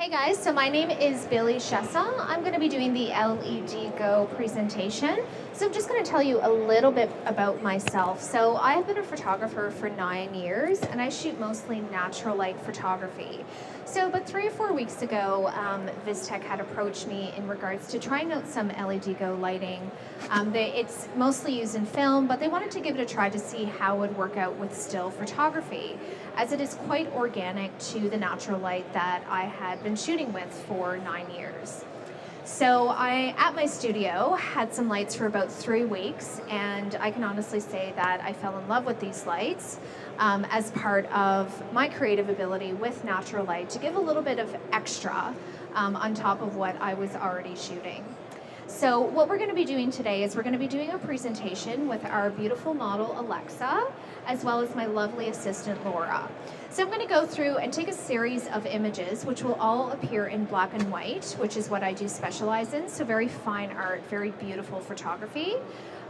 Hey guys, so my name is Billie Chiasson. I'm going to be doing the LEDGO presentation. So I'm just going to tell you a little bit about myself. So I've been a photographer for 9 years and I shoot mostly natural light photography. So about 3 or 4 weeks ago, Vistek had approached me in regards to trying out some LEDGO lighting. It's mostly used in film, but they wanted to give it a try to see how it would work out with still photography, as it is quite organic to the natural light that I had been shooting with for 9 years. So I, at my studio, had some lights for about 3 weeks, and I can honestly say that I fell in love with these lights as part of my creative ability with natural light to give a little bit of extra on top of what I was already shooting. So what we're going to be doing today is we're going to be doing a presentation with our beautiful model Alexa, as well as my lovely assistant Laura. So I'm going to go through and take a series of images which will all appear in black and white, which is what I do specialize in, so very fine art, very beautiful photography.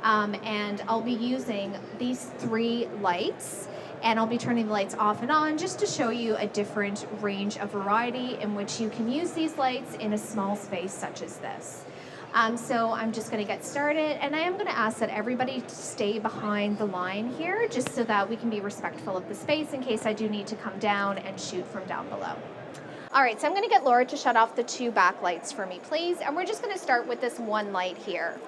And I'll be using these 3 lights, and I'll be turning the lights off and on just to show you a different range of variety in which you can use these lights in a small space such as this. So I'm just going to get started, and I am going to ask that everybody stay behind the line here just so that we can be respectful of the space in case I do need to come down and shoot from down below. All right, so I'm going to get Laura to shut off the 2 backlights for me, please, and we're just going to start with this one light here.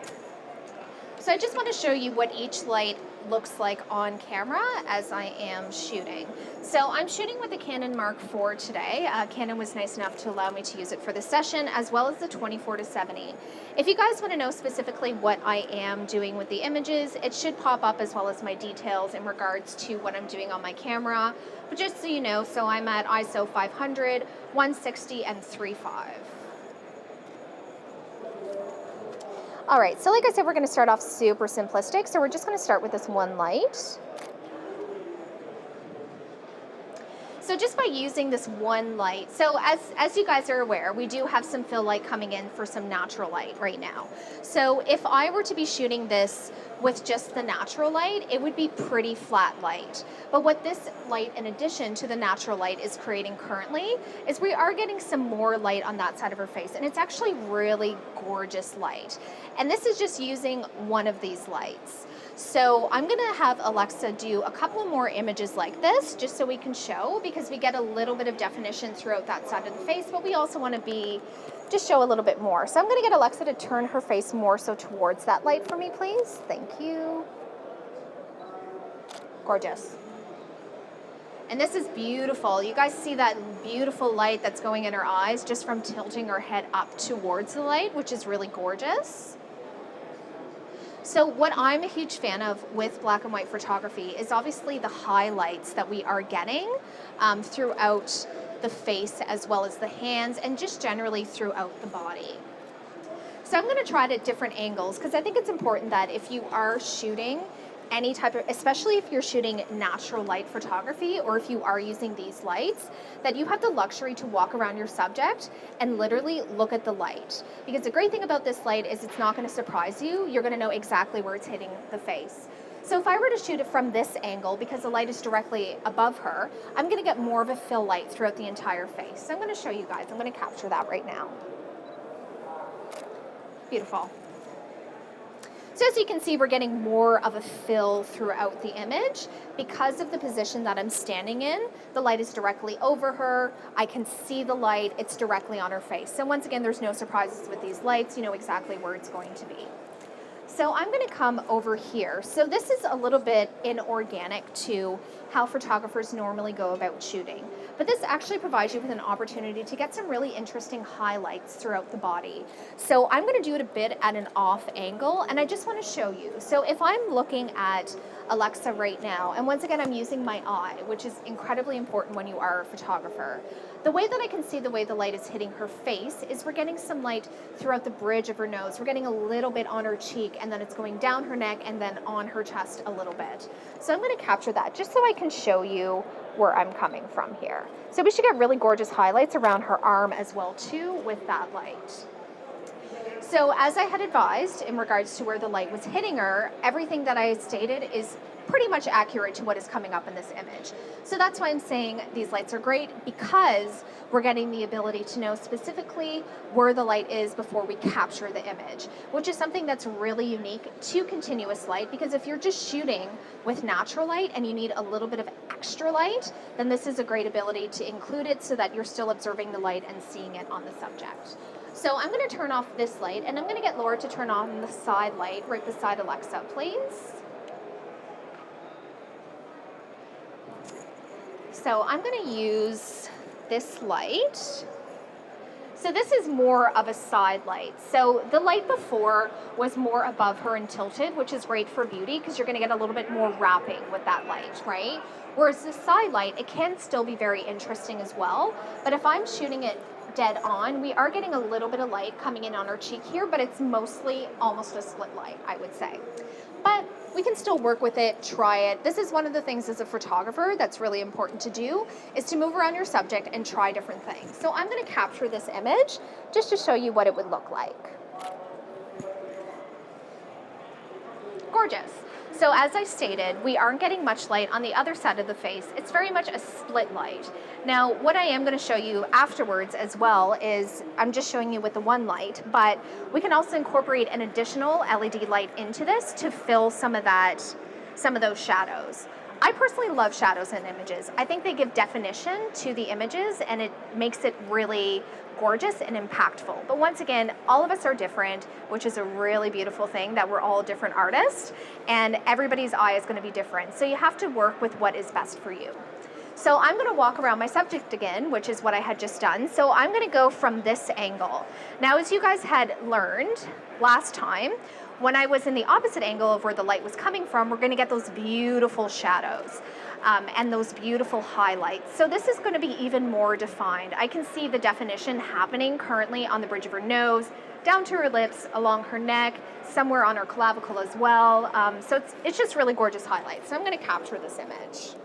So I just want to show you what each light looks like on camera as I am shooting. So I'm shooting with the Canon Mark IV today. Canon was nice enough to allow me to use it for the session, as well as the 24-70. If you guys want to know specifically what I am doing with the images, it should pop up as well as my details in regards to what I'm doing on my camera. But just so you know, so I'm at ISO 500, 160, and 3.5. All right, so like I said, we're going to start off super simplistic. So we're just going to start with this one light. So just by using this one light, so as you guys are aware, we do have some fill light coming in for some natural light right now. So if I were to be shooting this with just the natural light, it would be pretty flat light. But what this light, in addition to the natural light, is creating currently is we are getting some more light on that side of her face, and it's actually really gorgeous light. And this is just using one of these lights. So I'm gonna have Alexa do a couple more images like this, just so we can show, because we get a little bit of definition throughout that side of the face, but we also wanna just show a little bit more. So I'm gonna get Alexa to turn her face more so towards that light for me, please. Thank you. Gorgeous. And this is beautiful. You guys see that beautiful light that's going in her eyes just from tilting her head up towards the light, which is really gorgeous. So what I'm a huge fan of with black and white photography is obviously the highlights that we are getting throughout the face as well as the hands and just generally throughout the body. So I'm going to try it at different angles because I think it's important that if you are shooting any type of, especially if you're shooting natural light photography or if you are using these lights, that you have the luxury to walk around your subject and literally look at the light. Because the great thing about this light is it's not going to surprise you. You're going to know exactly where it's hitting the face. So if I were to shoot it from this angle, because the light is directly above her, I'm going to get more of a fill light throughout the entire face. So I'm going to show you guys. I'm going to capture that right now. Beautiful. So as you can see, we're getting more of a fill throughout the image. Because of the position that I'm standing in, the light is directly over her. I can see the light, it's directly on her face. So once again, there's no surprises with these lights. You know exactly where it's going to be. So I'm going to come over here. So this is a little bit inorganic to how photographers normally go about shooting. But this actually provides you with an opportunity to get some really interesting highlights throughout the body. So I'm going to do it a bit at an off angle, and I just want to show you. So if I'm looking at Alexa right now, and once again I'm using my eye, which is incredibly important when you are a photographer. The way that I can see the way the light is hitting her face is we're getting some light throughout the bridge of her nose. We're getting a little bit on her cheek, and then it's going down her neck and then on her chest a little bit. So I'm going to capture that just so I can show you where I'm coming from here. So we should get really gorgeous highlights around her arm as well too with that light. So as I had advised in regards to where the light was hitting her, everything that I stated is pretty much accurate to what is coming up in this image. So that's why I'm saying these lights are great, because we're getting the ability to know specifically where the light is before we capture the image, which is something that's really unique to continuous light, because if you're just shooting with natural light and you need a little bit of extra light, then this is a great ability to include it so that you're still observing the light and seeing it on the subject. So I'm going to turn off this light, and I'm going to get Laura to turn on the side light right beside Alexa, please. So I'm going to use this light. So this is more of a side light. So the light before was more above her and tilted, which is great for beauty because you're going to get a little bit more wrapping with that light, right? Whereas the side light, it can still be very interesting as well. But if I'm shooting it dead on, we are getting a little bit of light coming in on our cheek here, but it's mostly almost a split light, I would say. But we can still work with it, try it. This is one of the things as a photographer that's really important to do, is to move around your subject and try different things. So I'm going to capture this image just to show you what it would look like. Gorgeous. So as I stated, we aren't getting much light on the other side of the face. It's very much a split light. Now, what I am going to show you afterwards as well is, I'm just showing you with the one light, but we can also incorporate an additional LED light into this to fill some of those shadows. I personally love shadows in images. I think they give definition to the images and it makes it really gorgeous and impactful. But once again, all of us are different, which is a really beautiful thing, that we're all different artists and everybody's eye is going to be different. So you have to work with what is best for you. So I'm going to walk around my subject again, which is what I had just done. So I'm going to go from this angle. Now, as you guys had learned last time, when I was in the opposite angle of where the light was coming from, we're going to get those beautiful shadows and those beautiful highlights. So this is going to be even more defined. I can see the definition happening currently on the bridge of her nose, down to her lips, along her neck, somewhere on her clavicle as well. So it's just really gorgeous highlights. So I'm going to capture this image.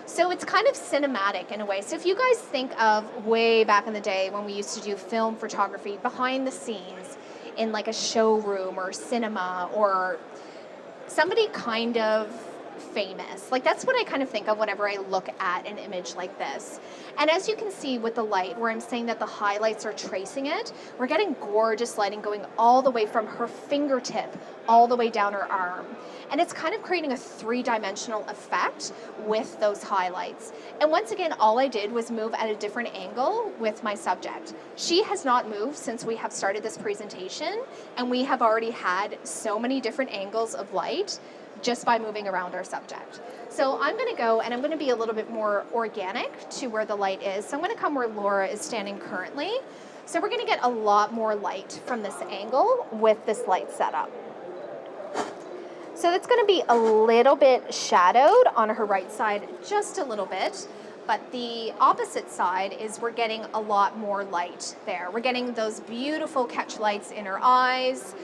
So it's kind of cinematic in a way. So if you guys think of way back in the day when we used to do film photography behind the scenes in like a showroom or cinema or somebody kind of famous, like that's what I kind of think of whenever I look at an image like this. And as you can see with the light, where I'm saying that the highlights are tracing it, we're getting gorgeous lighting going all the way from her fingertip all the way down her arm. And it's kind of creating a three-dimensional effect with those highlights. And once again, all I did was move at a different angle with my subject. She has not moved since we have started this presentation, and we have already had so many different angles of light just by moving around our subject. So I'm going to go and I'm going to be a little bit more organic to where the light is. So I'm going to come where Laura is standing currently. So we're going to get a lot more light from this angle with this light setup. So that's going to be a little bit shadowed on her right side, just a little bit. But the opposite side is we're getting a lot more light there. We're getting those beautiful catch lights in her eyes.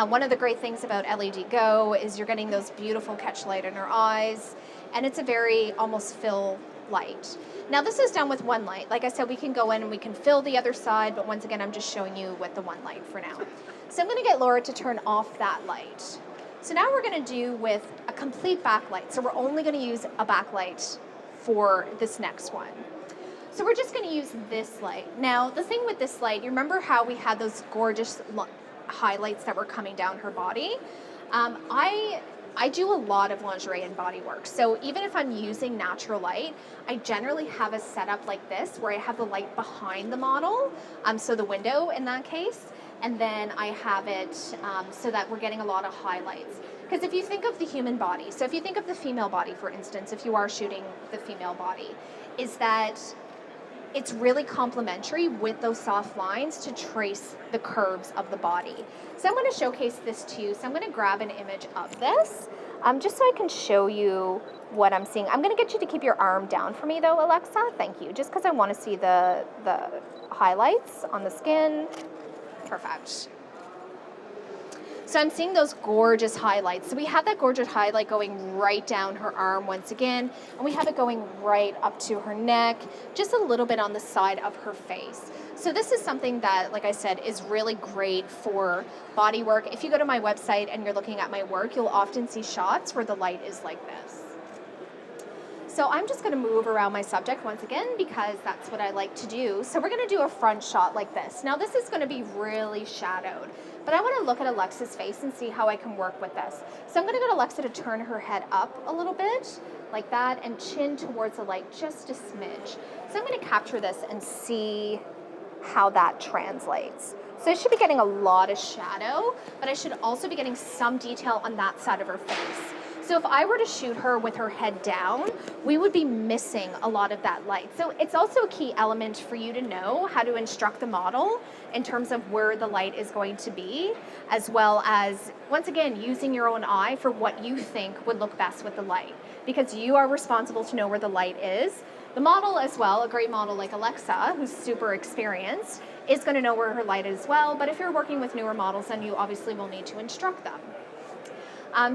One of the great things about LEDGO is you're getting those beautiful catch light in her eyes. And it's a very almost fill light. Now this is done with one light. Like I said, we can go in and we can fill the other side, but once again, I'm just showing you with the one light for now. So I'm going to get Laura to turn off that light. So now we're going to do with a complete backlight. So we're only going to use a backlight for this next one. So we're just going to use this light. Now, the thing with this light, you remember how we had those gorgeous highlights that were coming down her body? I do a lot of lingerie and body work. So even if I'm using natural light, I generally have a setup like this where I have the light behind the model, so the window in that case, and then I have it so that we're getting a lot of highlights. Because if you think of the human body, so if you think of the female body, for instance, if you are shooting the female body, is that it's really complementary with those soft lines to trace the curves of the body. So I'm going to showcase this to you. So I'm going to grab an image of this, just so I can show you what I'm seeing. I'm going to get you to keep your arm down for me though, Alexa. Thank you. Just because I want to see the highlights on the skin. Perfect. So I'm seeing those gorgeous highlights. So we have that gorgeous highlight going right down her arm once again, and we have it going right up to her neck, just a little bit on the side of her face. So this is something that, like I said, is really great for body work. If you go to my website and you're looking at my work, you'll often see shots where the light is like this. So I'm just gonna move around my subject once again because that's what I like to do. So we're gonna do a front shot like this. Now this is gonna be really shadowed, but I wanna look at Alexa's face and see how I can work with this. So I'm gonna get Alexa to turn her head up a little bit, like that, and chin towards the light just a smidge. So I'm gonna capture this and see how that translates. So I should be getting a lot of shadow, but I should also be getting some detail on that side of her face. So if I were to shoot her with her head down, we would be missing a lot of that light. So it's also a key element for you to know how to instruct the model in terms of where the light is going to be, as well as, once again, using your own eye for what you think would look best with the light, because you are responsible to know where the light is. The model as well, a great model like Alexa, who's super experienced, is going to know where her light is as well, but if you're working with newer models, then you obviously will need to instruct them.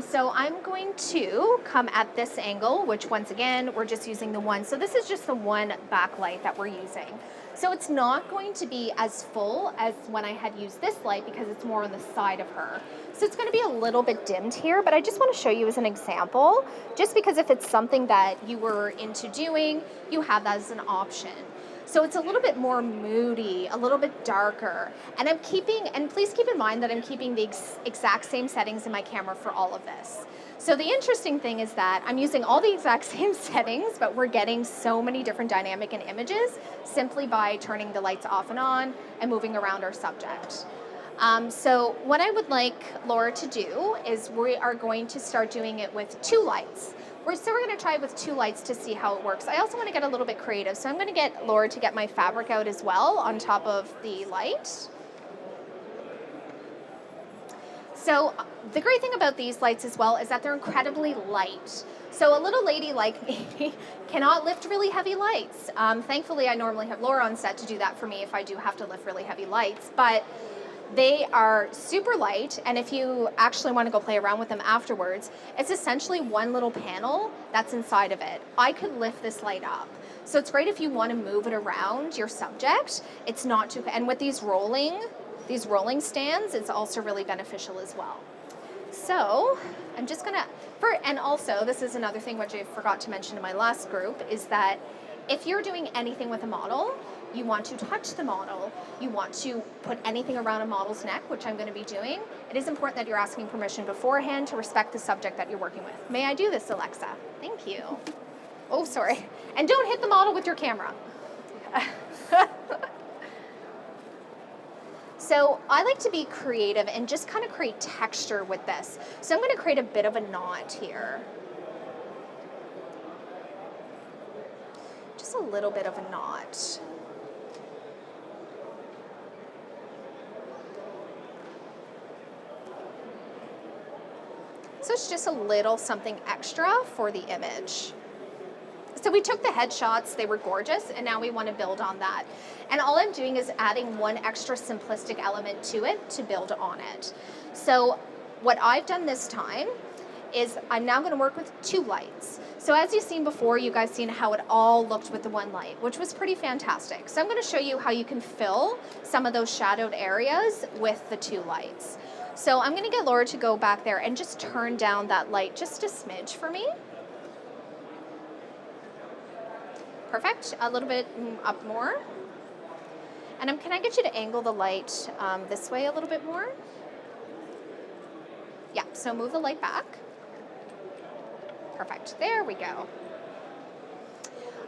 So I'm going to come at this angle, which once again, we're just using the one. So this is just the one backlight that we're using. So it's not going to be as full as when I had used this light because it's more on the side of her. So it's going to be a little bit dimmed here, but I just want to show you as an example, just because if it's something that you were into doing, you have that as an option. So it's a little bit more moody, a little bit darker. And I'm keeping, and please keep in mind that I'm keeping the exact same settings in my camera for all of this. So the interesting thing is that I'm using all the exact same settings, but we're getting so many different dynamic and images simply by turning the lights off and on and moving around our subject. So what I would like Laura to do is we are going to start doing it with 2 lights. So we're going to try it with 2 lights to see how it works. I also want to get a little bit creative, so I'm going to get Laura to get my fabric out as well on top of the light. So the great thing about these lights as well is that they're incredibly light. So a little lady like me cannot lift really heavy lights. Thankfully, I normally have Laura on set to do that for me if I do have to lift really heavy lights. But they are super light, and if you actually want to go play around with them afterwards, it's essentially one little panel that's inside of it. I could lift this light up. So it's great if you want to move it around your subject. It's not too, and with these rolling stands, it's also really beneficial as well. So I'm just gonna, and also this is another thing which I forgot to mention in my last group, is that if you're doing anything with a model, you want to touch the model, you want to put anything around a model's neck, which I'm going to be doing, it is important that you're asking permission beforehand to respect the subject that you're working with. May I do this, Alexa? Thank you. Oh, sorry. And don't hit the model with your camera. So I like to be creative and just kind of create texture with this. So I'm going to create a bit of a knot here. Just a little bit of a knot. So it's just a little something extra for the image. So we took the headshots, they were gorgeous, and now we want to build on that. And all I'm doing is adding one extra simplistic element to it to build on it. So what I've done this time is I'm now going to work with 2 lights. So as you've seen before, you guys seen how it all looked with the one light, which was pretty fantastic. So I'm going to show you how you can fill some of those shadowed areas with the 2 lights. So I'm going to get Laura to go back there and just turn down that light just a smidge for me. Perfect. A little bit up more. And can I get you to angle the light this way a little bit more? Yeah, so move the light back. Perfect. There we go.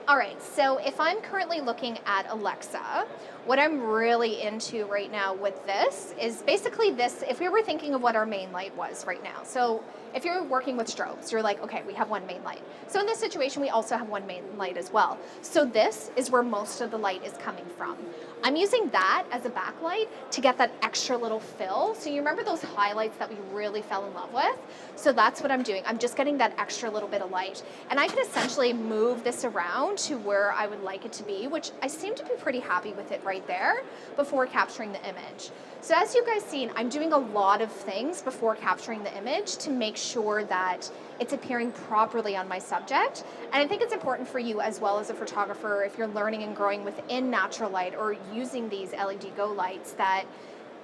All right, so if I'm currently looking at Alexa, what I'm really into right now with this is basically this, if we were thinking of what our main light was right now. So if you're working with strobes, you're like, okay, we have one main light. So in this situation, we also have one main light as well. So this is where most of the light is coming from. I'm using that as a backlight to get that extra little fill. So you remember those highlights that we really fell in love with? So that's what I'm doing. I'm just getting that extra little bit of light. And I can essentially move this around to where I would like it to be, which I seem to be pretty happy with it right there before capturing the image. So as you guys seen, I'm doing a lot of things before capturing the image to make sure that it's appearing properly on my subject. And I think it's important for you as well as a photographer, if you're learning and growing within natural light or using these LEDGO lights, that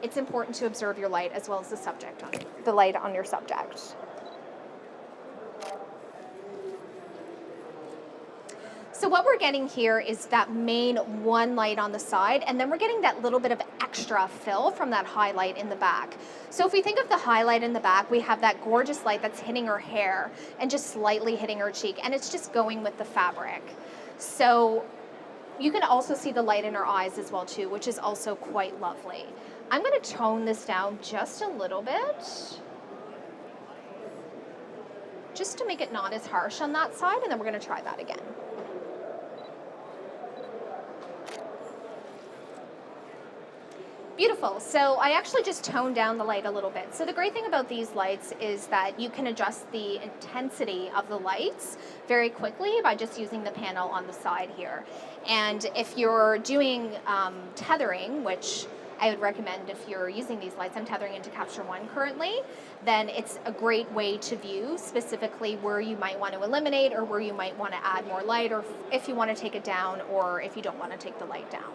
it's important to observe your light as well as the light on your subject. So what we're getting here is that main one light on the side, and then we're getting that little bit of extra fill from that highlight in the back. So if we think of the highlight in the back, we have that gorgeous light that's hitting her hair and just slightly hitting her cheek, and it's just going with the fabric. So you can also see the light in her eyes as well too, which is also quite lovely. I'm going to tone this down just a little bit, just to make it not as harsh on that side, and then we're going to try that again. Beautiful. So I actually just toned down the light a little bit. So the great thing about these lights is that you can adjust the intensity of the lights very quickly by just using the panel on the side here. And if you're doing tethering, which I would recommend if you're using these lights, I'm tethering into Capture One currently, then it's a great way to view specifically where you might want to eliminate or where you might want to add more light, or if you want to take it down or if you don't want to take the light down.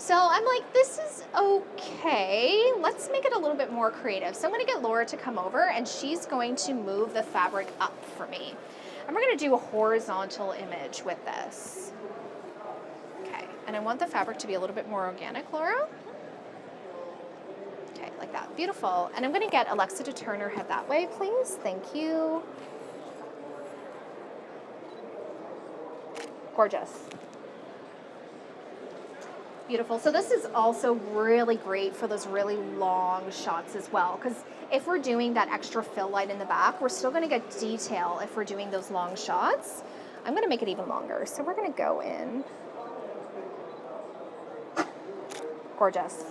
So I'm like, this is okay. Let's make it a little bit more creative. So I'm going to get Laura to come over, and she's going to move the fabric up for me. And we're going to do a horizontal image with this. Okay, and I want the fabric to be a little bit more organic, Laura. Okay, like that. Beautiful. And I'm going to get Alexa to turn her head that way, please. Thank you. Gorgeous. Beautiful. So this is also really great for those really long shots as well, because if we're doing that extra fill light in the back, we're still going to get detail if we're doing those long shots. I'm going to make it even longer. So we're going to go in. Gorgeous.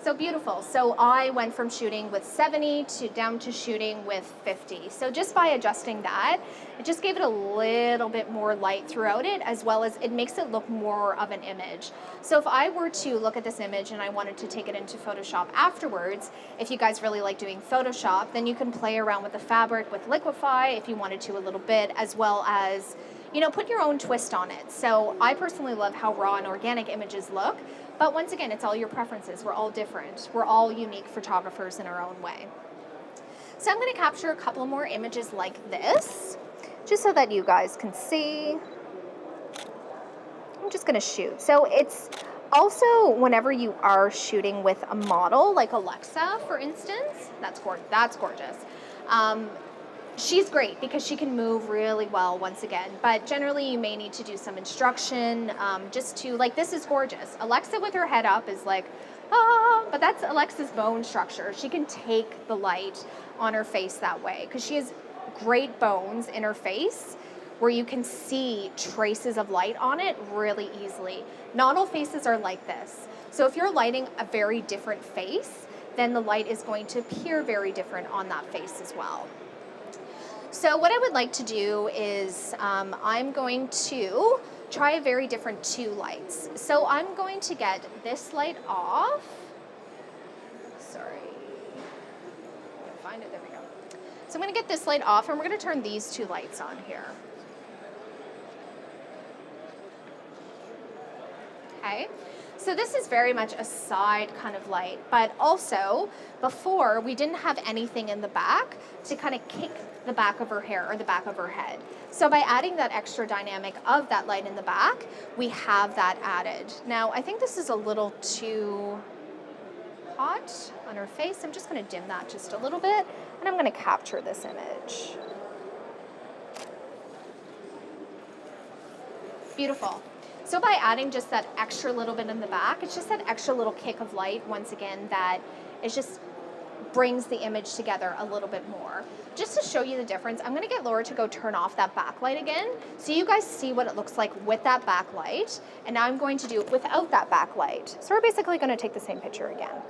So beautiful. So I went from shooting with 70 to down to shooting with 50. So just by adjusting that, it just gave it a little bit more light throughout it, as well as it makes it look more of an image. So if I were to look at this image and I wanted to take it into Photoshop afterwards, if you guys really like doing Photoshop, then you can play around with the fabric with Liquify if you wanted to a little bit, as well as, you know, put your own twist on it. So I personally love how raw and organic images look. But once again, it's all your preferences. We're all different. We're all unique photographers in our own way. So I'm going to capture a couple more images like this, just so that you guys can see. I'm just going to shoot. So it's also, whenever you are shooting with a model, like Alexa, for instance, that's gorgeous. She's great because she can move really well once again, but generally you may need to do some instruction just to, like, this is gorgeous. Alexa with her head up is like, ah, but that's Alexa's bone structure. She can take the light on her face that way because she has great bones in her face where you can see traces of light on it really easily. Not all faces are like this. So if you're lighting a very different face, then the light is going to appear very different on that face as well. So what I would like to do is I'm going to try a very different two lights. So I'm going to get this light off. Sorry. I can't find it. There we go. So I'm going to get this light off, and we're going to turn these two lights on here. Okay. So this is very much a side kind of light, but also before we didn't have anything in the back to kind of kick the back of her hair or the back of her head. So by adding that extra dynamic of that light in the back, we have that added. Now I think this is a little too hot on her face. I'm just going to dim that just a little bit, and I'm going to capture this image. Beautiful. So by adding just that extra little bit in the back, it's just that extra little kick of light, once again, that is just brings the image together a little bit more. Just to show you the difference, I'm gonna get Laura to go turn off that backlight again, so you guys see what it looks like with that backlight, and now I'm going to do it without that backlight. So we're basically gonna take the same picture again.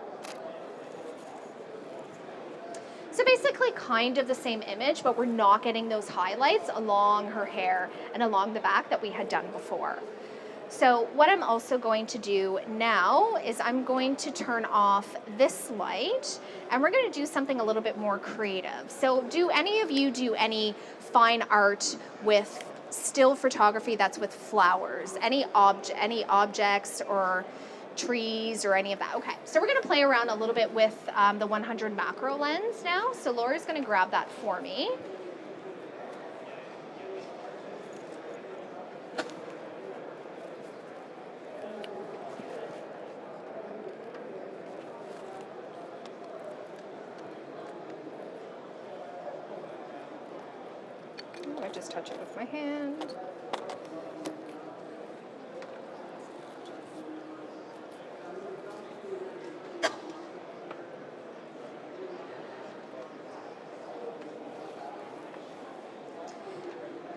So basically kind of the same image, but we're not getting those highlights along her hair and along the back that we had done before. So what I'm also going to do now is I'm going to turn off this light, and we're going to do something a little bit more creative. So do any of you do any fine art with still photography that's with flowers? Any objects or trees or any of that? Okay, so we're going to play around a little bit with the 100 macro lens now. So Laura's going to grab that for me. I just touch it with my hand.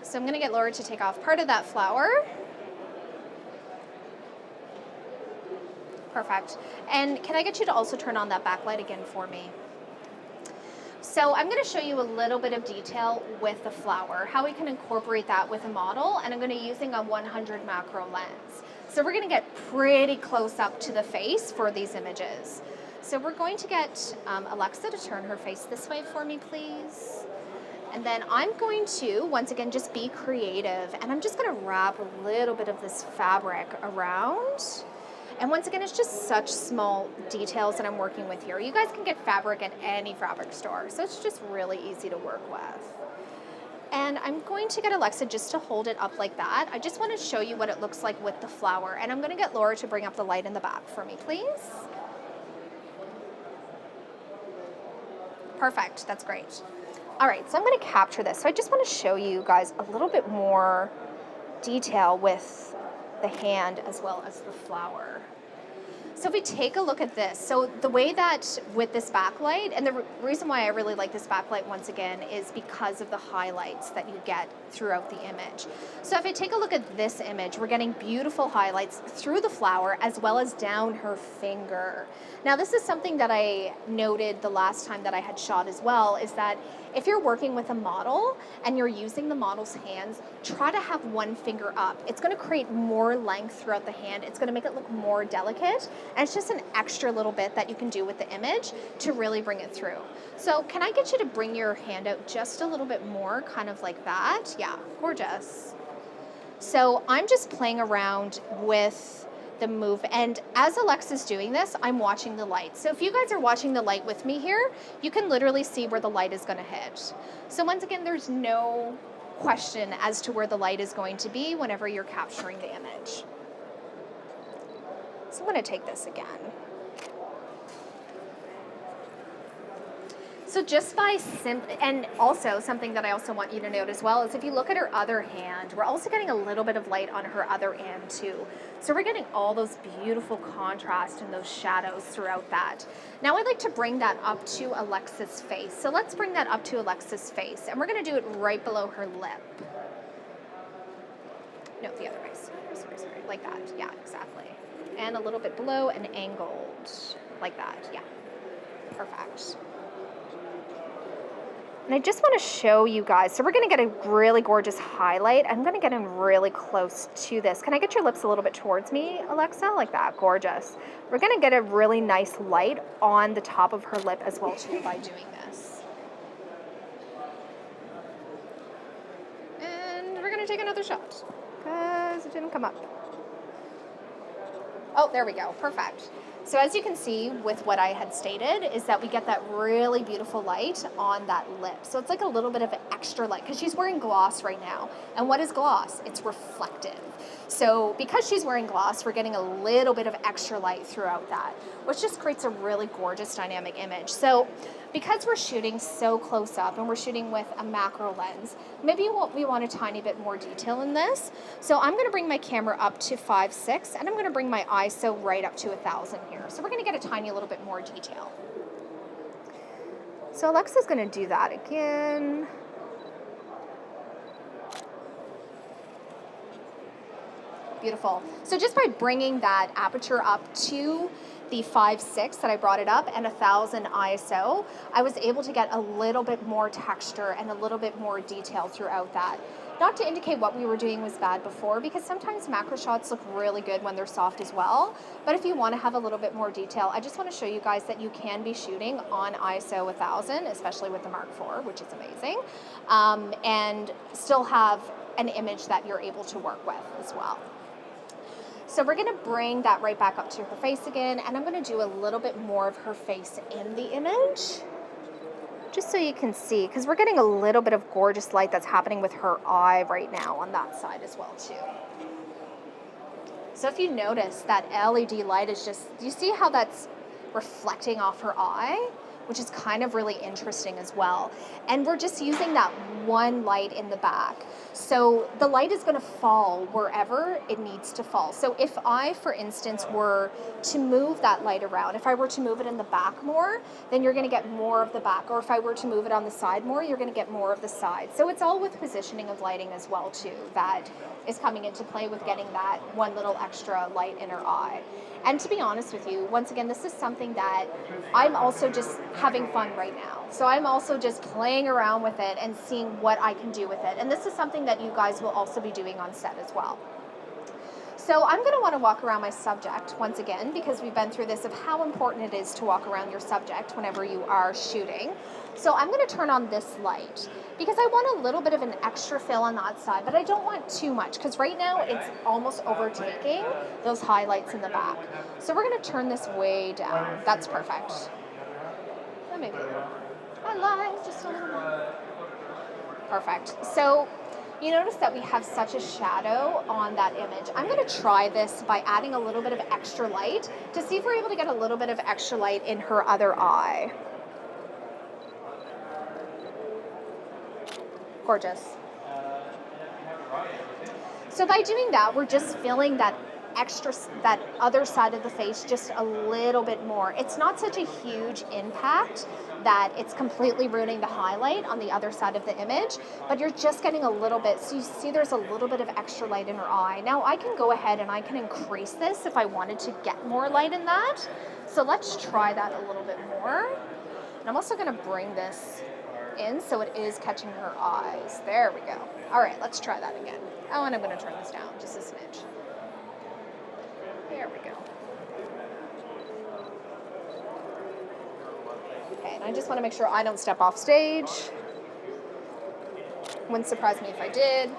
So I'm going to get Laura to take off part of that flower. Perfect. And can I get you to also turn on that backlight again for me? So I'm going to show you a little bit of detail with the flower, how we can incorporate that with a model, and I'm going to be using a 100 macro lens. So we're going to get pretty close up to the face for these images. So we're going to get Alexa to turn her face this way for me, please. And then I'm going to, once again, just be creative, and I'm just going to wrap a little bit of this fabric around. And once again, it's just such small details that I'm working with here. You guys can get fabric at any fabric store, so it's just really easy to work with. And I'm going to get Alexa just to hold it up like that. I just want to show you what it looks like with the flower, and I'm going to get Laura to bring up the light in the back for me, please. Perfect, that's great. All right, so I'm going to capture this. So I just want to show you guys a little bit more detail with the hand as well as the flower. So if we take a look at this, so the way that with this backlight, and the reason why I really like this backlight once again is because of the highlights that you get throughout the image. So if I take a look at this image, we're getting beautiful highlights through the flower as well as down her finger. Now this is something that I noted the last time that I had shot as well, is that if you're working with a model and you're using the model's hands, try to have one finger up. It's going to create more length throughout the hand. It's going to make it look more delicate, and it's just an extra little bit that you can do with the image to really bring it through. So can I get you to bring your hand out just a little bit more, kind of like that? Yeah, gorgeous. So I'm just playing around with the move, and as Alexa's doing this, I'm watching the light. So if you guys are watching the light with me here, you can literally see where the light is going to hit. So once again, there's no question as to where the light is going to be whenever you're capturing the image. So I'm going to take this again. So just by and also something that I also want you to note as well is if you look at her other hand, we're also getting a little bit of light on her other hand too. So we're getting all those beautiful contrast and those shadows throughout that. Now I'd like to bring that up to Alexa's face. So let's bring that up to Alexa's face, and we're going to do it right below her lip. No, the other way. Sorry, like that. Yeah, exactly. And a little bit below and angled like that. Yeah, perfect. And I just want to show you guys, so we're going to get a really gorgeous highlight. I'm going to get in really close to this. Can I get your lips a little bit towards me, Alexa? Like that, gorgeous. We're going to get a really nice light on the top of her lip as well too by doing this. And we're going to take another shot because it didn't come up. Oh, there we go, perfect. So as you can see with what I had stated is that we get that really beautiful light on that lip. So it's like a little bit of an extra light because she's wearing gloss right now. And what is gloss? It's reflective. So because she's wearing gloss, we're getting a little bit of extra light throughout that, which just creates a really gorgeous dynamic image. So because we're shooting so close up and we're shooting with a macro lens, maybe we want a tiny bit more detail in this. So I'm going to bring my camera up to 5.6 and I'm going to bring my ISO right up to 1000 here. So we're going to get a tiny little bit more detail. So Alexa's going to do that again. Beautiful. So just by bringing that aperture up to the 5.6 that I brought it up and 1000 ISO, I was able to get a little bit more texture and a little bit more detail throughout that. Not to indicate what we were doing was bad before, because sometimes macro shots look really good when they're soft as well. But if you want to have a little bit more detail, I just want to show you guys that you can be shooting on ISO 1000, especially with the Mark IV, which is amazing, and still have an image that you're able to work with as well. So we're going to bring that right back up to her face again, and I'm going to do a little bit more of her face in the image, just so you can see, because we're getting a little bit of gorgeous light that's happening with her eye right now on that side as well too. So if you notice, that LED light is just, you see how that's reflecting off her eye, which is kind of really interesting as well. And we're just using that one light in the back. So the light is gonna fall wherever it needs to fall. So if I, for instance, were to move that light around, if I were to move it in the back more, then you're gonna get more of the back. Or if I were to move it on the side more, you're gonna get more of the side. So it's all with positioning of lighting as well too, that is coming into play with getting that one little extra light in her eye. And to be honest with you, once again, this is something that I'm also just having fun right now. So I'm also just playing around with it and seeing what I can do with it. And this is something that you guys will also be doing on set as well. So I'm going to want to walk around my subject once again, because we've been through this of how important it is to walk around your subject whenever you are shooting. So I'm going to turn on this light because I want a little bit of an extra fill on that side, but I don't want too much, because right now it's almost overtaking those highlights in the back. So we're going to turn this way down. That's perfect. Or maybe I lied just a little more. Perfect. So you notice that we have such a shadow on that image. I'm going to try this by adding a little bit of extra light to see if we're able to get a little bit of extra light in her other eye. Gorgeous. So by doing that, we're just filling that that other side of the face just a little bit more. It's not such a huge impact that it's completely ruining the highlight on the other side of the image, but you're just getting a little bit. So you see there's a little bit of extra light in her eye. Now I can go ahead and I can increase this if I wanted to get more light in that. So let's try that a little bit more. And I'm also going to bring this in so it is catching her eyes. There we go. All right, let's try that again. Oh, and I'm going to turn this down just a smidge. There we go. Okay, and I just want to make sure I don't step off stage. Wouldn't surprise me if I did.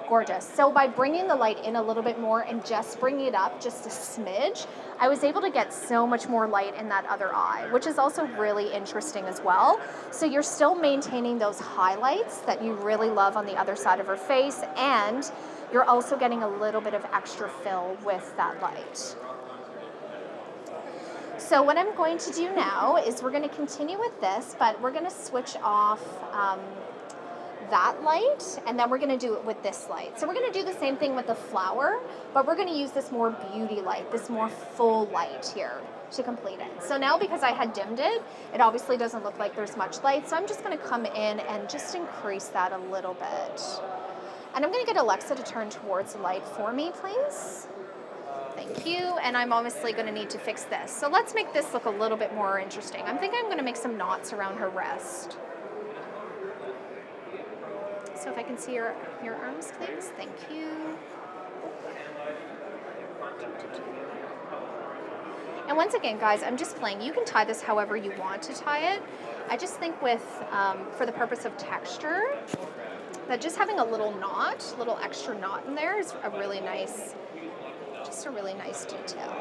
Gorgeous. So by bringing the light in a little bit more and just bringing it up just a smidge, I was able to get so much more light in that other eye, which is also really interesting as well. So you're still maintaining those highlights that you really love on the other side of her face, and you're also getting a little bit of extra fill with that light. So what I'm going to do now is we're going to continue with this, but we're going to switch off that light, and then we're going to do it with this light. So we're going to do the same thing with the flower, but we're going to use this more beauty light, this more full light here to complete it. So now, because I had dimmed it, it obviously doesn't look like there's much light, so I'm just going to come in and just increase that a little bit. And I'm going to get Alexa to turn towards the light for me, please. Thank you. And I'm obviously going to need to fix this. So let's make this look a little bit more interesting. I'm thinking I'm going to make some knots around her wrist. So if I can see your arms, please. Thank you. And once again, guys, I'm just playing. You can tie this however you want to tie it. I just think with, for the purpose of texture, that just having a little knot, little extra knot in there is a really nice, just a really nice detail.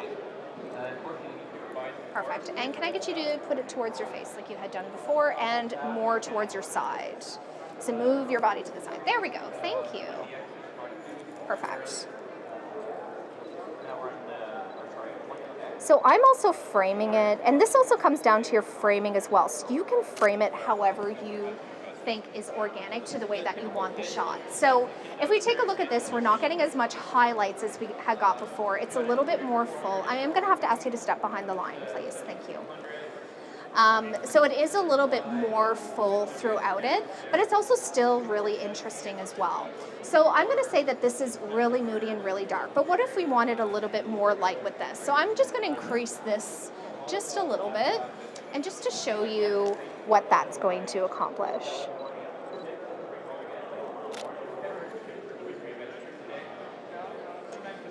Perfect. And can I get you to put it towards your face like you had done before, and more towards your side? So move your body to the side. There we go. Thank you. Perfect. So I'm also framing it, and this also comes down to your framing as well. So you can frame it however you think is organic to the way that you want the shot. So if we take a look at this, we're not getting as much highlights as we had got before. It's a little bit more full. I am going to have to ask you to step behind the line, please. Thank you. So it is a little bit more full throughout it, but it's also still really interesting as well. So I'm going to say that this is really moody and really dark, but what if we wanted a little bit more light with this? So I'm just going to increase this just a little bit, and just to show you what that's going to accomplish.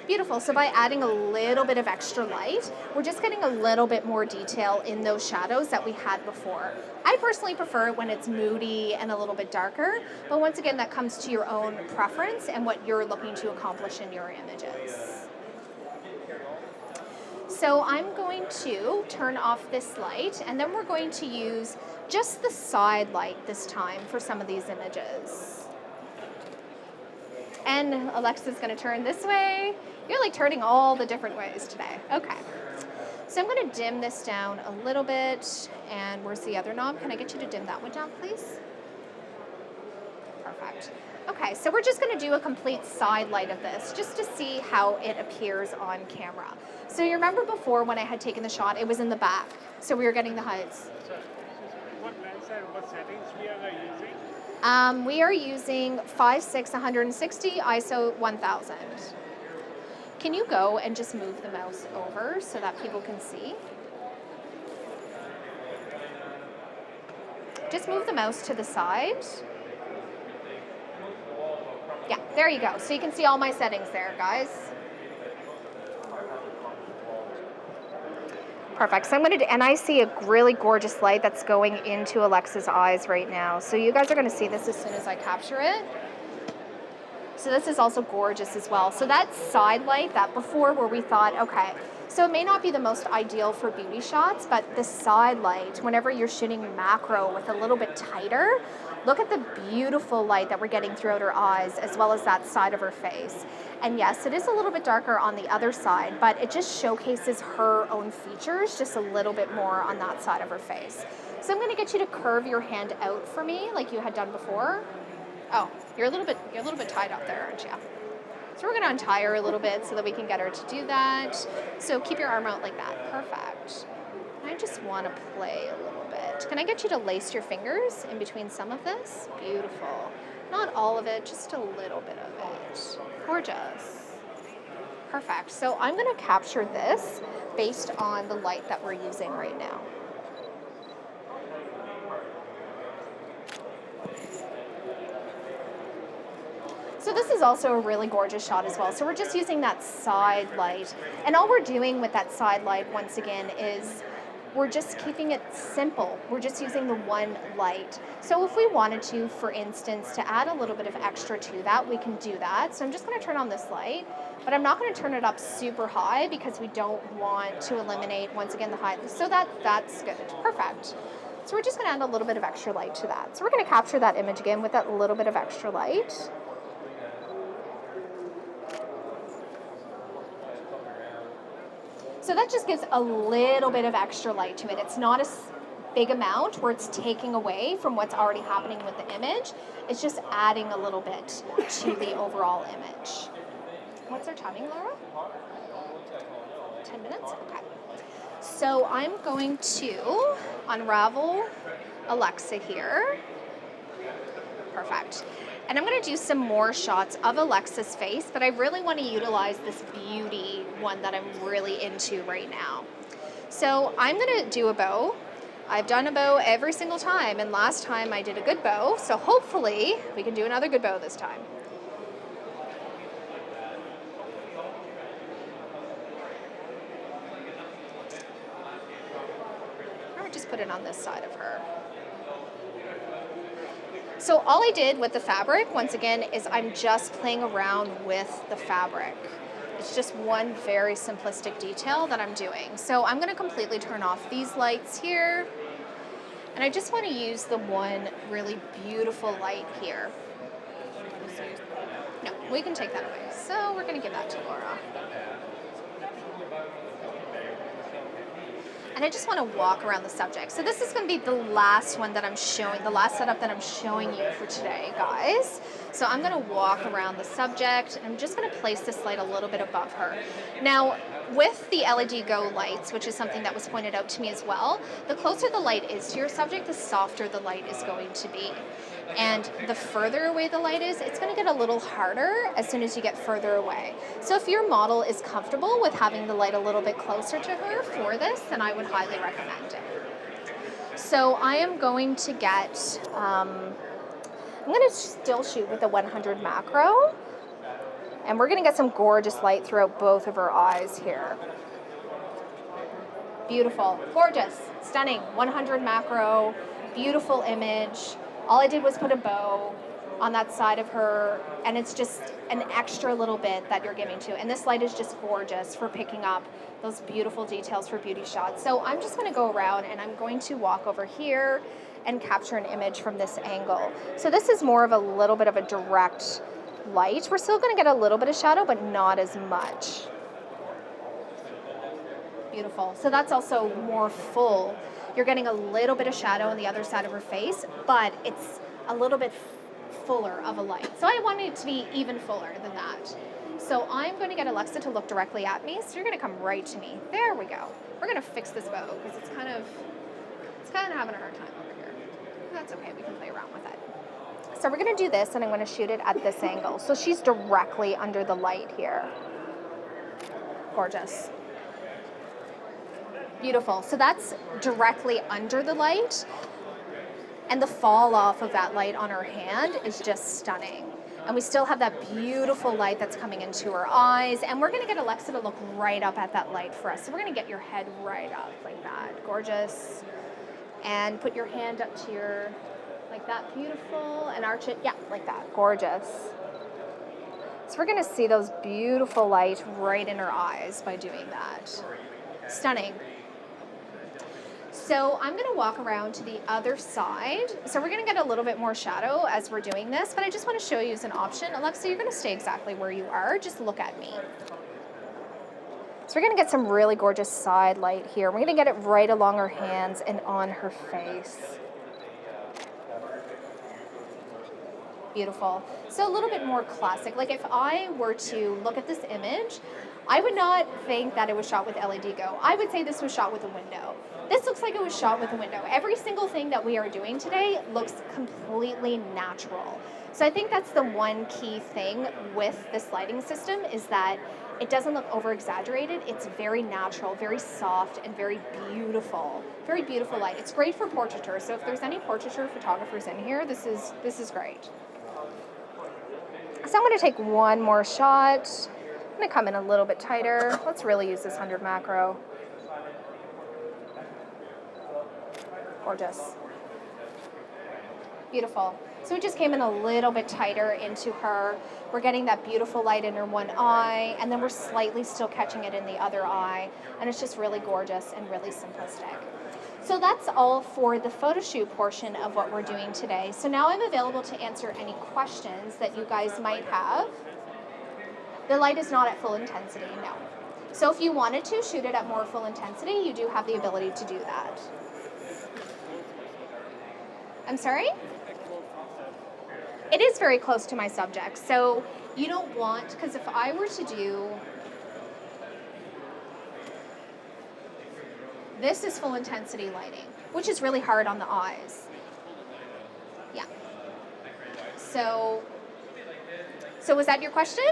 Beautiful. So by adding a little bit of extra light, we're just getting a little bit more detail in those shadows that we had before. I personally prefer it when it's moody and a little bit darker, but once again, that comes to your own preference and what you're looking to accomplish in your images. So I'm going to turn off this light, and then we're going to use just the side light this time for some of these images. And Alexa's going to turn this way. You're like turning all the different ways today. Okay. So I'm going to dim this down a little bit. And where's the other knob? Can I get you to dim that one down, please? Perfect. Okay, so we're just going to do a complete side light of this just to see how it appears on camera. So you remember before when I had taken the shot, it was in the back. So we were getting the heights. So what lens and what settings we are using? We are using 5.6 160 ISO 1000. Can you go and just move the mouse over so that people can see? Just move the mouse to the side. Yeah, there you go. So you can see all my settings there, guys. Perfect. So I'm going to, and I see a really gorgeous light that's going into Alexa's eyes right now. So you guys are going to see this as soon as I capture it. So this is also gorgeous as well. So that side light, that before where we thought, okay, so it may not be the most ideal for beauty shots, but the side light, whenever you're shooting macro with a little bit tighter, look at the beautiful light that we're getting throughout her eyes, as well as that side of her face. And yes, it is a little bit darker on the other side, but it just showcases her own features just a little bit more on that side of her face. So I'm gonna get you to curve your hand out for me like you had done before. Oh, you're a little bit tied up there, aren't you? So we're gonna untie her a little bit so that we can get her to do that. So keep your arm out like that, perfect. I just wanna play a little bit. Can I get you to lace your fingers in between some of this? Beautiful. Not all of it, just a little bit of it. Gorgeous. Perfect. So I'm going to capture this based on the light that we're using right now. So this is also a really gorgeous shot as well. So we're just using that side light. And all we're doing with that side light, once again, is we're just keeping it simple. We're just using the one light. So if we wanted to, for instance, to add a little bit of extra to that, we can do that. So I'm just going to turn on this light, but I'm not going to turn it up super high because we don't want to eliminate, once again, the height. So that's good. Perfect. So we're just going to add a little bit of extra light to that. So we're going to capture that image again with that little bit of extra light. So that just gives a little bit of extra light to it. It's not a big amount where it's taking away from what's already happening with the image. It's just adding a little bit to the overall image. What's our timing, Laura? 10 minutes? Okay. So I'm going to unravel Alexa here. Perfect. And I'm going to do some more shots of Alexa's face, but I really want to utilize this beauty one that I'm really into right now. So I'm going to do a bow. I've done a bow every single time, and last time I did a good bow, so hopefully we can do another good bow this time. Or just put it on this side of her. So all I did with the fabric, once again, is I'm just playing around with the fabric. It's just one very simplistic detail that I'm doing. So I'm gonna completely turn off these lights here. And I just wanna use the one really beautiful light here. No, we can take that away. So we're gonna give that to Laura. And I just want to walk around the subject. So this is going to be the last one that I'm showing, the last setup that I'm showing you for today, guys. So I'm going to walk around the subject, and I'm just going to place this light a little bit above her. Now, with the LEDGO lights, which is something that was pointed out to me as well, the closer the light is to your subject, the softer the light is going to be. And the further away the light is, it's going to get a little harder as soon as you get further away. So if your model is comfortable with having the light a little bit closer to her for this, then I would highly recommend it. So I am going to get, I'm going to still shoot with the 100 macro, and we're going to get some gorgeous light throughout both of her eyes here. Beautiful, gorgeous, stunning, 100 macro, beautiful image. All I did was put a bow on that side of her, and it's just an extra little bit that you're giving to. And this light is just gorgeous for picking up those beautiful details for beauty shots. So I'm just gonna go around and I'm going to walk over here and capture an image from this angle. So this is more of a little bit of a direct light. We're still gonna get a little bit of shadow, but not as much. Beautiful. So that's also more full. You're getting a little bit of shadow on the other side of her face, but it's a little bit fuller of a light. So I want it to be even fuller than that. So I'm going to get Alexa to look directly at me. So you're going to come right to me. There we go. We're going to fix this bow because it's kind of having a hard time over here. That's okay. We can play around with it. So we're going to do this, and I'm going to shoot it at this angle. So she's directly under the light here. Gorgeous. Beautiful. So that's directly under the light, and the fall off of that light on her hand is just stunning. And we still have that beautiful light that's coming into her eyes, and we're going to get Alexa to look right up at that light for us. So we're going to get your head right up like that. Gorgeous. And put your hand up to your, like that, beautiful, and arch it, yeah, like that. Gorgeous. So we're going to see those beautiful light right in her eyes by doing that. Stunning. So I'm going to walk around to the other side. So we're going to get a little bit more shadow as we're doing this, but I just want to show you as an option. Alexa, you're going to stay exactly where you are. Just look at me. So we're going to get some really gorgeous side light here. We're going to get it right along her hands and on her face. Beautiful. So a little bit more classic. Like if I were to look at this image, I would not think that it was shot with LEDGO. I would say this was shot with a window. This looks like it was shot with a window. Every single thing that we are doing today looks completely natural. So I think that's the one key thing with this lighting system is that it doesn't look over-exaggerated. It's very natural, very soft, and very beautiful. Very beautiful light. It's great for portraiture. So if there's any portraiture photographers in here, this is great. So I'm going to take one more shot. I'm going to come in a little bit tighter. Let's really use this 100 macro. Gorgeous. Beautiful. So we just came in a little bit tighter into her. We're getting that beautiful light in her one eye, and then we're slightly still catching it in the other eye, and it's just really gorgeous and really simplistic. So that's all for the photo shoot portion of what we're doing today. So now I'm available to answer any questions that you guys might have. The light is not at full intensity, no. So if you wanted to shoot it at more full intensity, you do have the ability to do that. I'm sorry? It is very close to my subject. So you don't want, because if I were to do, this is full intensity lighting, which is really hard on the eyes. Yeah. So was that your question?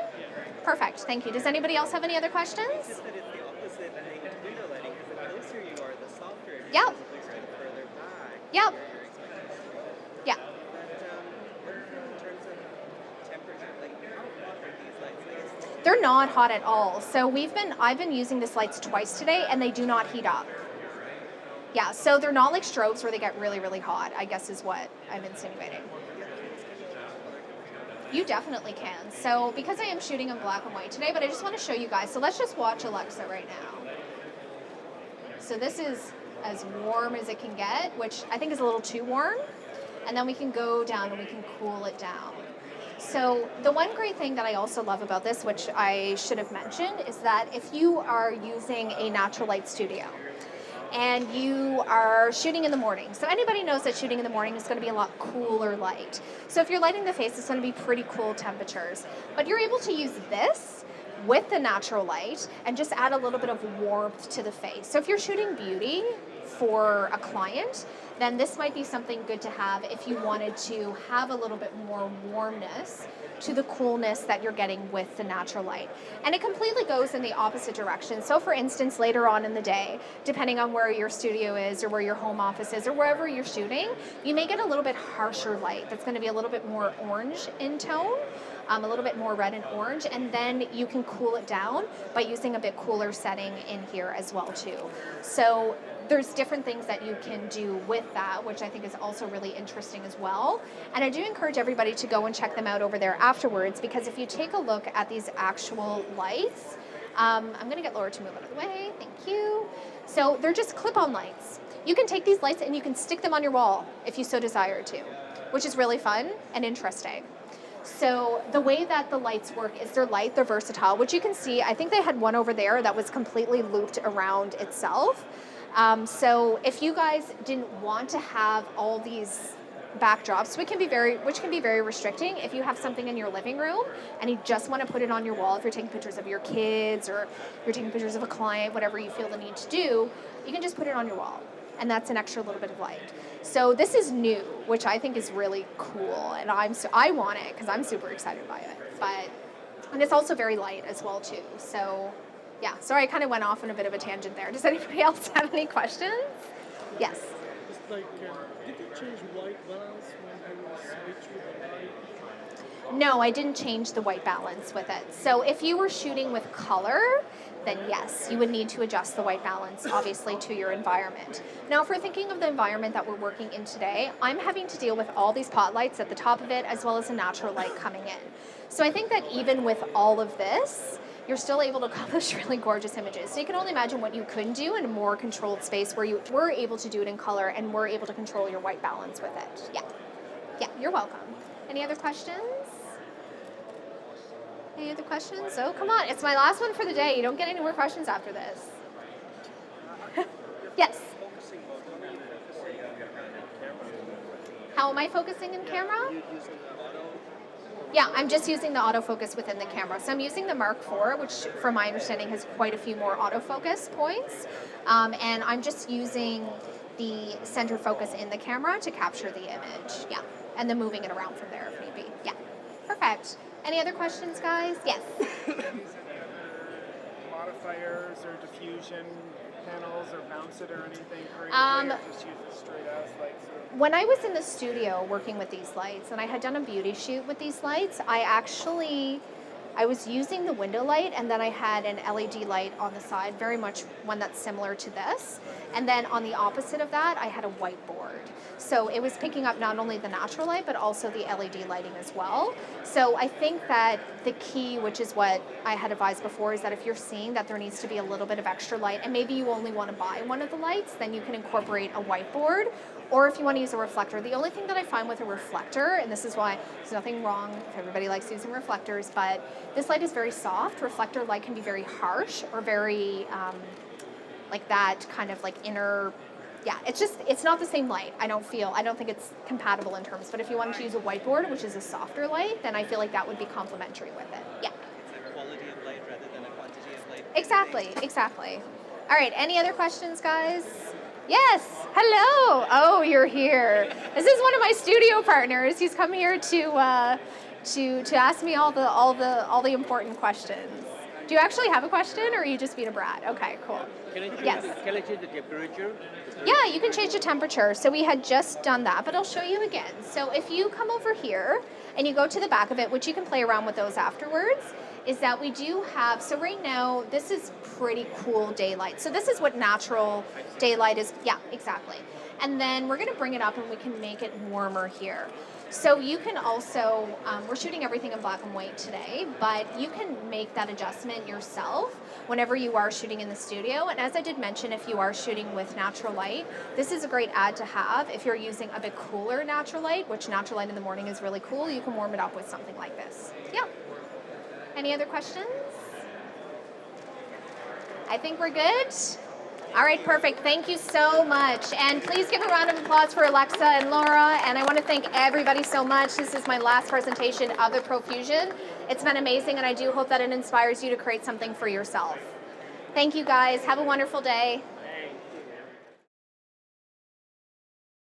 Perfect, thank you. Does anybody else have any other questions? It's just that it's the opposite when it comes to window lighting, because the closer you are, the softer it is. Yep. The closer and further back. Yep. You're expecting. Yeah. But what do you feel in terms of temperature? Like, how hot are these lights? They're not hot at all. So I've been using this lights twice today, and they do not heat up. Yeah, so they're not like strobes where they get really, really hot, I guess is what I'm insinuating. You definitely can. So because I am shooting in black and white today, but I just want to show you guys. So let's just watch Alexa right now. So this is as warm as it can get, which I think is a little too warm. And then we can go down and we can cool it down. So the one great thing that I also love about this, which I should have mentioned, is that if you are using a natural light studio, and you are shooting in the morning. So anybody knows that shooting in the morning is going to be a lot cooler light. So if you're lighting the face, it's going to be pretty cool temperatures. But you're able to use this with the natural light and just add a little bit of warmth to the face. So if you're shooting beauty for a client, then this might be something good to have if you wanted to have a little bit more warmness to the coolness that you're getting with the natural light. And it completely goes in the opposite direction. So for instance, later on in the day, depending on where your studio is or where your home office is or wherever you're shooting, you may get a little bit harsher light that's going to be a little bit more orange in tone, a little bit more red and orange, and then you can cool it down by using a bit cooler setting in here as well too. So there's different things that you can do with that, which I think is also really interesting as well. And I do encourage everybody to go and check them out over there afterwards, because if you take a look at these actual lights, I'm gonna get Laura to move out of the way, thank you. So they're just clip-on lights. You can take these lights and you can stick them on your wall if you so desire to, which is really fun and interesting. So the way that the lights work is they're light, they're versatile, which you can see, I think they had one over there that was completely looped around itself. So if you guys didn't want to have all these backdrops, which can be very restricting, if you have something in your living room and you just want to put it on your wall, if you're taking pictures of your kids or you're taking pictures of a client, whatever you feel the need to do, you can just put it on your wall. And that's an extra little bit of light. So this is new, which I think is really cool, and I want it because I'm super excited by it. And it's also very light as well too. So yeah, sorry, I kind of went off on a bit of a tangent there. Does anybody else have any questions? Yes. It's like, did you change white balance when you switch with the light? No, I didn't change the white balance with it. So if you were shooting with color, then yes, you would need to adjust the white balance, obviously, to your environment. Now, if we're thinking of the environment that we're working in today, I'm having to deal with all these pot lights at the top of it, as well as a natural light coming in. So I think that even with all of this, you're still able to accomplish really gorgeous images. So you can only imagine what you could do in a more controlled space where you were able to do it in color and were able to control your white balance with it. Yeah, you're welcome. Any other questions? Any other questions? Oh, come on, it's my last one for the day. You don't get any more questions after this. Yes? How am I focusing in camera? Yeah, I'm just using the autofocus within the camera. So I'm using the Mark IV, which from my understanding has quite a few more autofocus points. And I'm just using the center focus in the camera to capture the image. Yeah, and then moving it around from there if need be. Yeah, perfect. Any other questions, guys? Yes. Modifiers or diffusion panels or bounce it or anything creatively, or just use it straight as lights? When I was in the studio working with these lights, and I had done a beauty shoot with these lights, I was using the window light, and then I had an LED light on the side, very much one that's similar to this. And then on the opposite of that, I had a whiteboard. So it was picking up not only the natural light, but also the LED lighting as well. So I think that the key, which is what I had advised before, is that if you're seeing that there needs to be a little bit of extra light, and maybe you only want to buy one of the lights, then you can incorporate a whiteboard. Or if you want to use a reflector, the only thing that I find with a reflector, and this is why there's nothing wrong if everybody likes using reflectors, but this light is very soft. Reflector light can be very harsh or very like that kind of like inner, yeah, it's not the same light. I don't think it's compatible in terms, but if you wanted to use a whiteboard, which is a softer light, then I feel like that would be complementary with it. Yeah. It's a quality of light rather than a quantity of light. Exactly. All right, any other questions, guys? Yes, hello. Oh, you're here. This is one of my studio partners. He's come here to ask me all the important questions. Do you actually have a question, or are you just being a brat? Okay, cool. Can I change the temperature? Yeah, you can change the temperature. So we had just done that, but I'll show you again. So if you come over here and you go to the back of it, which you can play around with those afterwards, is that we do have, so right now, this is pretty cool daylight. So this is what natural daylight is. Yeah, exactly. And then we're gonna bring it up and we can make it warmer here. So you can also, we're shooting everything in black and white today, but you can make that adjustment yourself whenever you are shooting in the studio. And as I did mention, if you are shooting with natural light, this is a great add to have. If you're using a bit cooler natural light, which natural light in the morning is really cool, you can warm it up with something like this. Yeah. Any other questions? I think we're good. All right, perfect. Thank you so much. And please give a round of applause for Alexa and Laura. And I want to thank everybody so much. This is my last presentation of the ProFusion. It's been amazing, and I do hope that it inspires you to create something for yourself. Thank you, guys. Have a wonderful day.